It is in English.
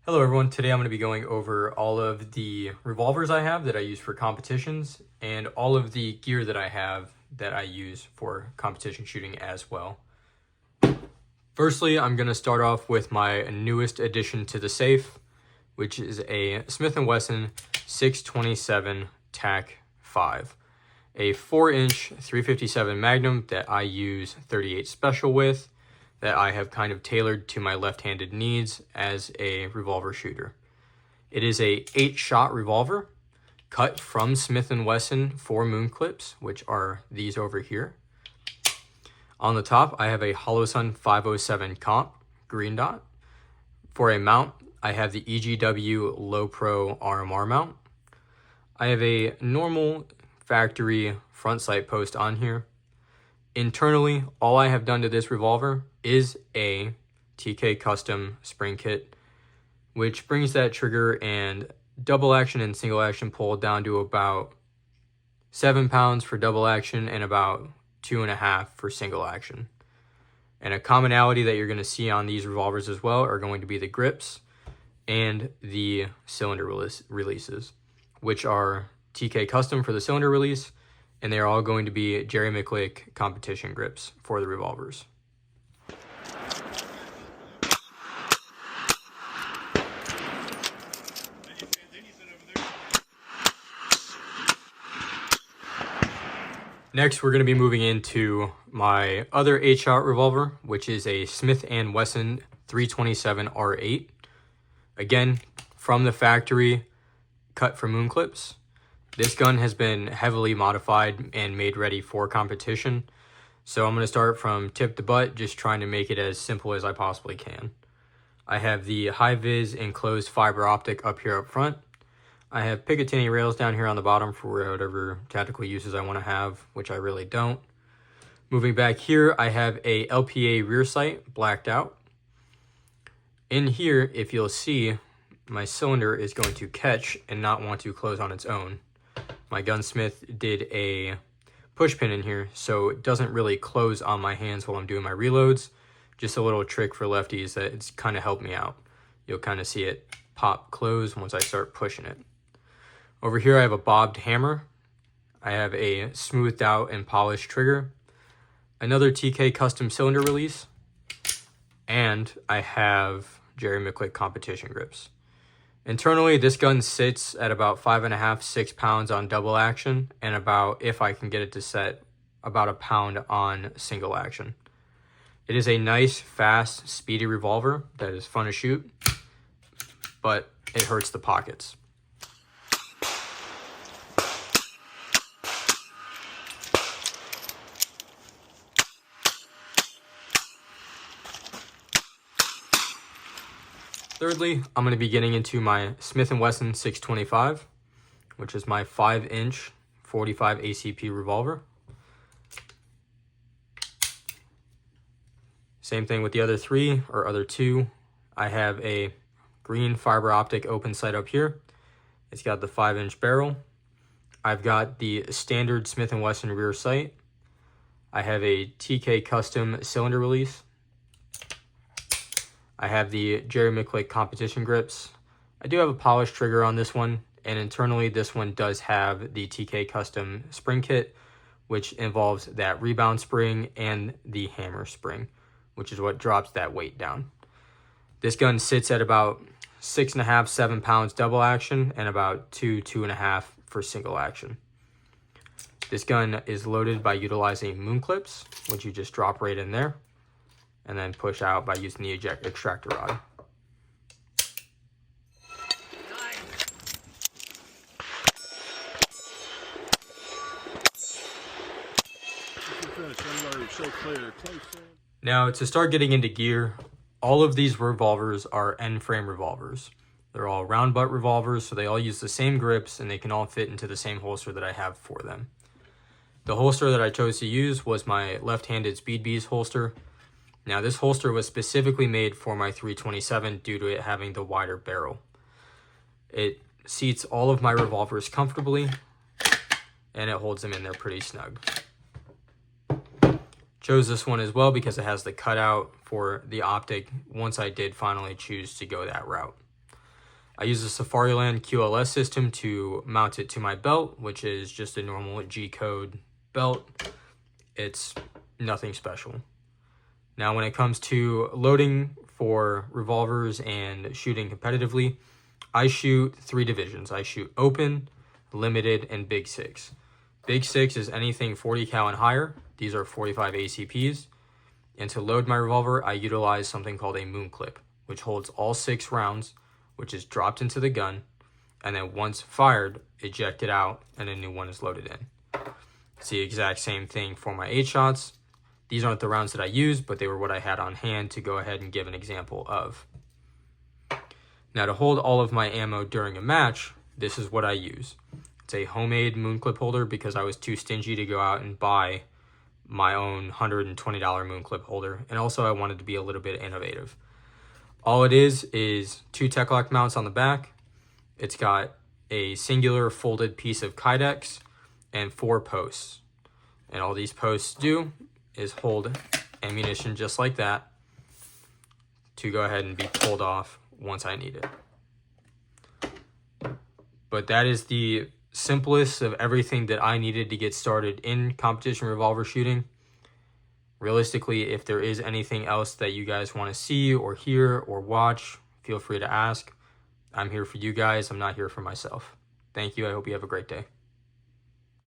Hello everyone, today I'm going to be going over all of the revolvers I have that I use for competitions and all of the gear that I have that I use for competition shooting as well. Firstly, I'm going to start off with my newest addition to the safe, which is a Smith & Wesson 627 TAC 5. A 4-inch 357 Magnum that I use 38 Special with, that I have kind of tailored to my left-handed needs as a revolver shooter. It is a 8-shot revolver cut from Smith & Wesson 4 moon clips, which are these over here. On the top, I have a Holosun 507 comp green dot. For a mount, I have the EGW Low Pro RMR mount. I have a normal factory front sight post on here. Internally, all I have done to this revolver is a TK custom spring kit, which brings that trigger and double action and single action pull down to about 7 pounds for double action and about 2.5 for single action. And a commonality that you're going to see on these revolvers as well are going to be the grips and the cylinder releases, which are TK custom for the cylinder release, and they're all going to be Jerry Miculek competition grips for the revolvers. Next, we're going to be moving into my other 8-shot revolver, which is a Smith & Wesson 327 R8. Again, from the factory, cut from moon clips. This gun has been heavily modified and made ready for competition. So I'm going to start from tip to butt, just trying to make it as simple as I possibly can. I have the high-vis enclosed fiber optic up here up front. I have Picatinny rails down here on the bottom for whatever tactical uses I want to have, which I really don't. Moving back here, I have a LPA rear sight blacked out. In here, if you'll see, my cylinder is going to catch and not want to close on its own. My gunsmith did a push pin in here, so it doesn't really close on my hands while I'm doing my reloads. Just a little trick for lefties that it's kind of helped me out. You'll kind of see it pop close once I start pushing it. Over here I have a bobbed hammer. I have a smoothed out and polished trigger. Another TK custom cylinder release. And I have Jerry Miculek competition grips. Internally, this gun sits at about 5.5, 6 pounds on double action, and about, if I can get it to set, about a pound on single action. It is a nice, fast, speedy revolver that is fun to shoot, but it hurts the pockets. Thirdly, I'm going to be getting into my Smith & Wesson 625, which is my 5-inch 45 ACP revolver. Same thing with the other three, or other two. I have a green fiber optic open sight up here. It's got the 5-inch barrel. I've got the standard Smith & Wesson rear sight. I have a TK custom cylinder release. I have the Jerry Miculek competition grips. I do have a polished trigger on this one, and internally this one does have the TK custom spring kit, which involves that rebound spring and the hammer spring, which is what drops that weight down. This gun sits at about 6.5, 7 pounds double action and about 2.5 for single action. This gun is loaded by utilizing moon clips, which you just drop right in there, and then push out by using the extractor rod. Now, to start getting into gear, all of these revolvers are end frame revolvers. They're all round butt revolvers, so they all use the same grips and they can all fit into the same holster that I have for them. The holster that I chose to use was my left-handed Speed Bees holster. Now, this holster was specifically made for my 327 due to it having the wider barrel. It seats all of my revolvers comfortably, and it holds them in there pretty snug. Chose this one as well because it has the cutout for the optic once I did finally choose to go that route. I use the Safariland QLS system to mount it to my belt, which is just a normal G-code belt. It's nothing special. Now, when it comes to loading for revolvers and shooting competitively, I shoot 3 divisions. I shoot open, limited, and big 6. Big 6 is anything 40 cal and higher. These are 45 ACPs. And to load my revolver, I utilize something called a moon clip, which holds all 6 rounds, which is dropped into the gun, and then once fired, ejected out, and a new one is loaded in. It's the exact same thing for my 8 shots. These aren't the rounds that I used, but they were what I had on hand to go ahead and give an example of. Now, to hold all of my ammo during a match, this is what I use. It's a homemade moon clip holder because I was too stingy to go out and buy my own $120 moon clip holder, and also I wanted to be a little bit innovative. All it is 2 Tech-Lock mounts on the back. It's got a singular folded piece of Kydex and 4 posts. And all these posts do is hold ammunition just like that to go ahead and be pulled off once I need it. But that is the simplest of everything that I needed to get started in competition revolver shooting. Realistically, if there is anything else that you guys want to see or hear or watch, feel free to ask. I'm here for you guys. I'm not here for myself. Thank you. I hope you have a great day.